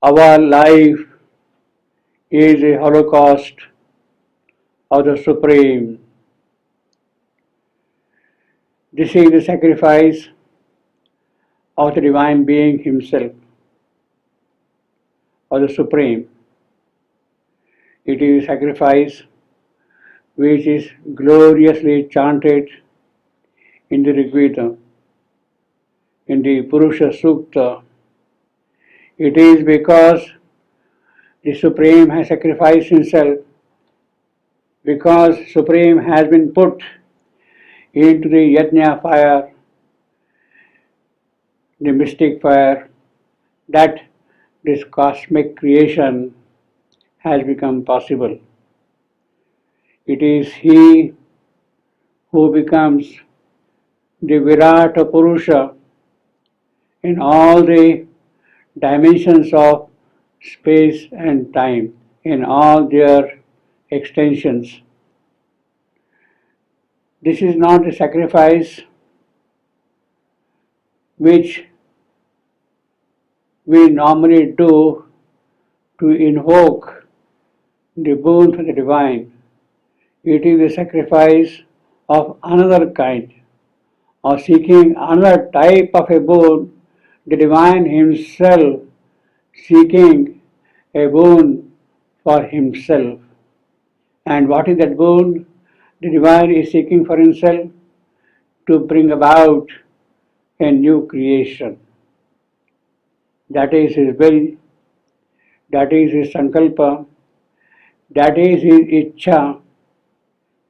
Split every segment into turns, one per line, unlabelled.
Our life is a holocaust of the Supreme. This is the sacrifice of the Divine Being Himself, of the Supreme. It is a sacrifice which is gloriously chanted in the Rig Veda, in the Purusha Sukta. It is because the Supreme has sacrificed Himself, because Supreme has been put into the Yajna fire, the mystic fire, that this cosmic creation has become possible. It is He who becomes the Virata Purusha in all the dimensions of space and time, in all their extensions. This is not a sacrifice which we normally do to invoke the boon from the divine. It is a sacrifice of another kind, of seeking another type of a boon, the divine himself seeking a boon for himself. And what is that boon? The divine is seeking for himself to bring about a new creation. That is his will, that is his sankalpa, that is his ichcha,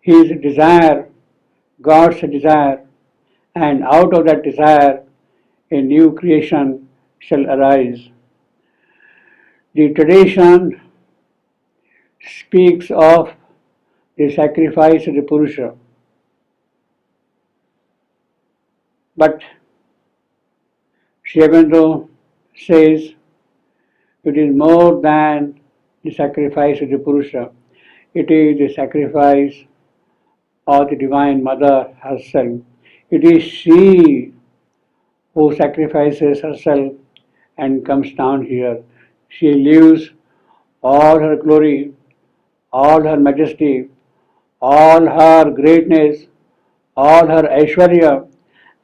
his desire, God's desire, and out of that desire a new creation shall arise. The tradition speaks of the sacrifice of the Purusha, but Sri Aurobindo says it is more than the sacrifice of the Purusha. It is the sacrifice of the Divine Mother herself. It is she who sacrifices herself and comes down here. She leaves all her glory, all her majesty, all her greatness, all her Aishwarya,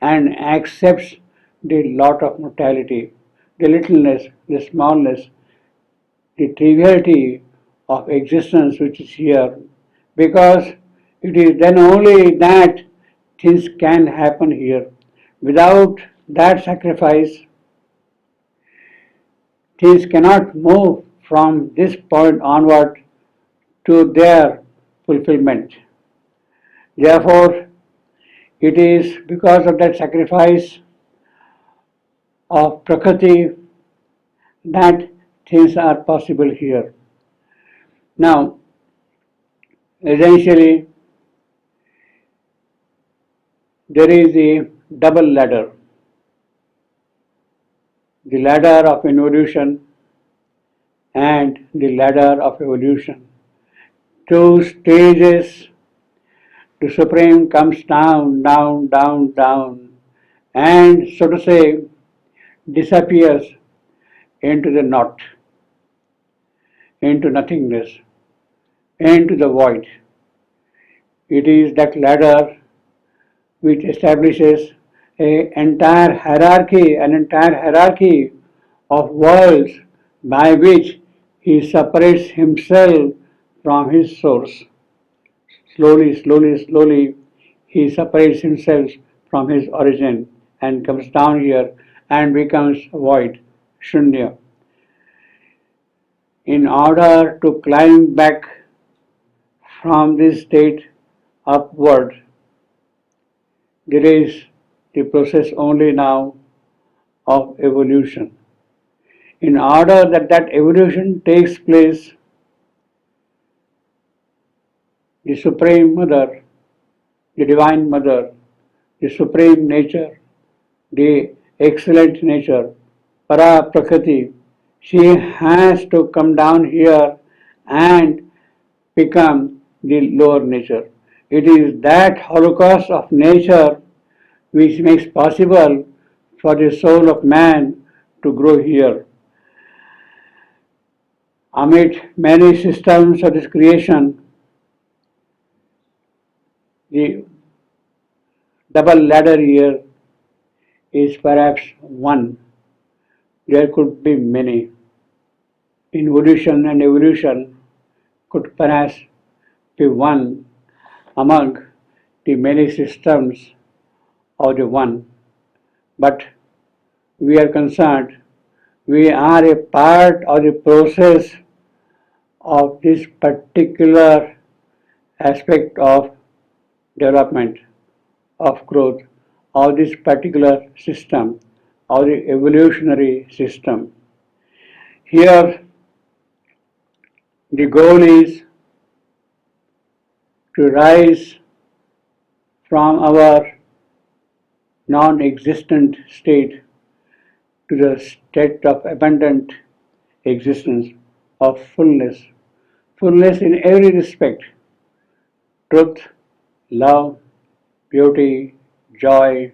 and accepts the lot of mortality, the littleness, the smallness, the triviality of existence which is here, because it is then only that things can happen here. Without that sacrifice, things cannot move from this point onward to their fulfillment. Therefore, it is because of that sacrifice of Prakriti that things are possible here. Now, essentially, there is a double ladder. The ladder of involution and the ladder of evolution. Two stages, the Supreme comes down, down, down, down, and so to say, disappears into the naught, into nothingness, into the void. It is that ladder which establishes an entire hierarchy of worlds by which he separates himself from his source. Slowly, slowly, slowly, he separates himself from his origin and comes down here and becomes void, shunya. In order to climb back from this state upward, there is the process only now of evolution. In order that that evolution takes place, the Supreme Mother, the Divine Mother, the Supreme Nature, the excellent nature, Para Prakriti, she has to come down here and become the lower nature. It is that holocaust of nature which makes possible for the soul of man to grow here. Amid many systems of this creation, the double ladder here is perhaps one. There could be many. Involution and evolution could perhaps be one among the many systems of the one. But we are concerned, we are a part of the process of this particular aspect of development, of growth, of this particular system, of the evolutionary system. Here, the goal is to rise from our non-existent state to the state of abundant existence, of fullness. Fullness in every respect: truth, love, beauty, joy,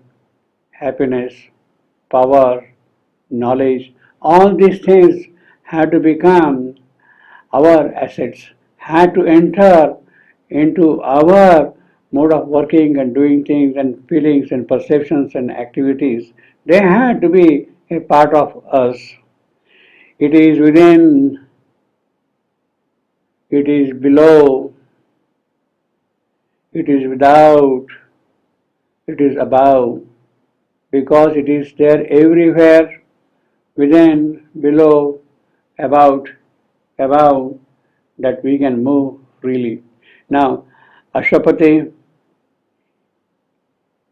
happiness, power, knowledge. All these things have to become our assets, had to enter into our mode of working and doing things and feelings and perceptions and activities. They had to be a part of us. It is within, it is below, it is without, it is above, because it is there everywhere, within, below, about, above, that we can move freely. Now, Ashwapati,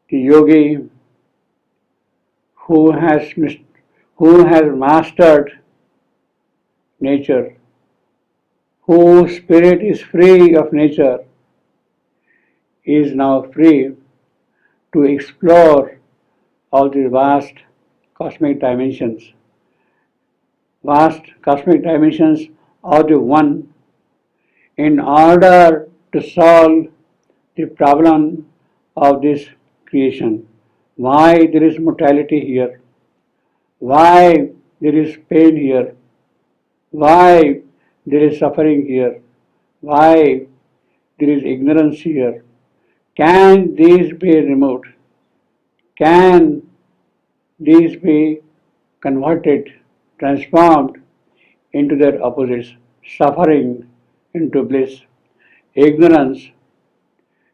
the yogi who has, who has mastered nature, whose spirit is free of nature, is now free to explore all the vast cosmic dimensions. Vast cosmic dimensions of the one, in order to solve the problem of this creation. Why there is mortality here? Why there is pain here? Why there is suffering here? Why there is ignorance here? Can these be removed? Can these be converted, transformed into their opposites? Suffering into bliss, ignorance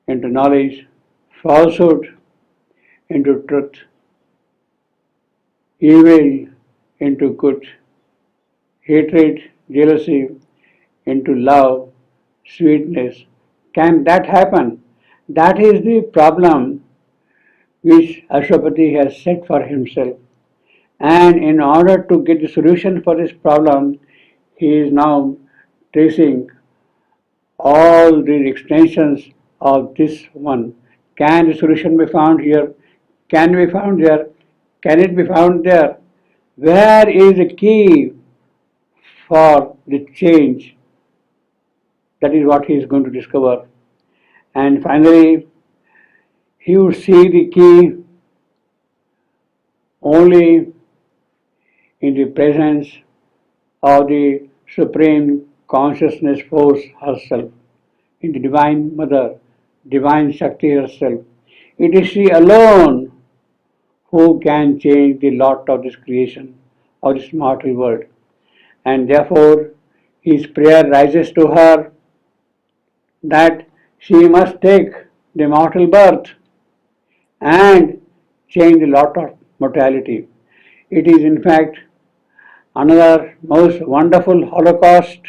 into knowledge, falsehood into truth, evil into good, hatred, jealousy into love, sweetness. Can that happen? That is the problem which Ashwapati has set for himself. And in order to get the solution for this problem, he is now tracing all the extensions of this one. Can the solution be found here? Can it be found there? Can it be found there? Where is the key for the change? That is what he is going to discover. And finally, he would see the key only in the presence of the Supreme Consciousness Force herself, in the Divine Mother, Divine Shakti herself. It is she alone who can change the lot of this creation, of this mortal world. And therefore, his prayer rises to her that she must take the mortal birth and change the lot of mortality. It is in fact another most wonderful holocaust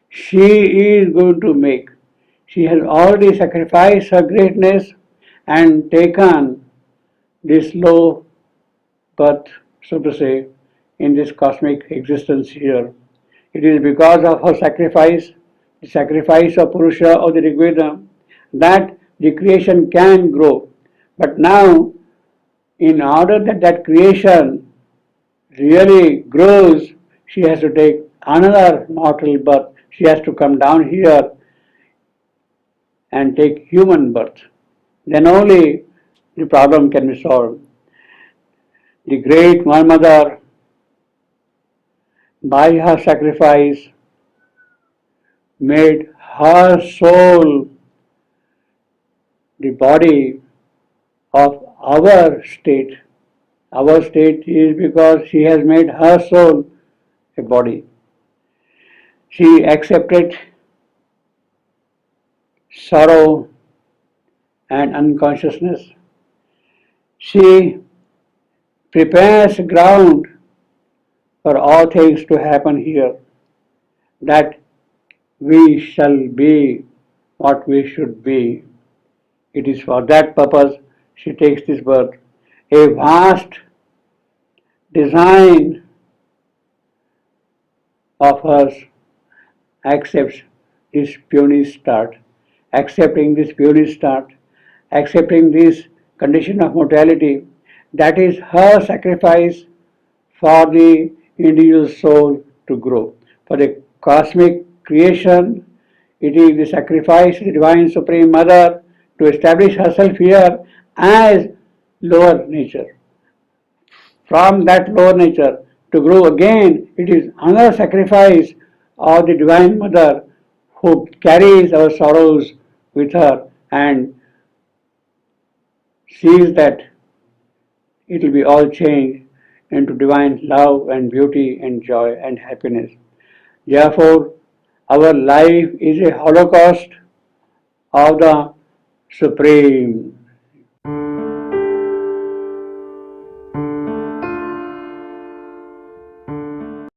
she is going to make. She has already sacrificed her greatness and taken this low birth, so to say, in this cosmic existence here. It is because of her sacrifice, the sacrifice of Purusha or the Rigveda, that the creation can grow. But now, in order that that creation really grows, she has to take another mortal birth. She has to come down here and take human birth. Then only the problem can be solved. The great Mother, by her sacrifice, made her soul the body of our state. Our state is because she has made her soul a body. She accepted sorrow and unconsciousness. She prepares ground for all things to happen here, that we shall be what we should be. It is for that purpose she takes this birth. A vast design of hers accepts this puny start. Accepting this puny start, accepting this condition of mortality, that is her sacrifice for the individual soul to grow. For the cosmic creation, it is the sacrifice of the Divine Supreme Mother to establish herself here as lower nature. From that lower nature to grow again, it is another sacrifice of the Divine Mother who carries our sorrows with her and sees that it will be all changed into divine love and beauty and joy and happiness. Therefore, our life is a holocaust of the Supreme.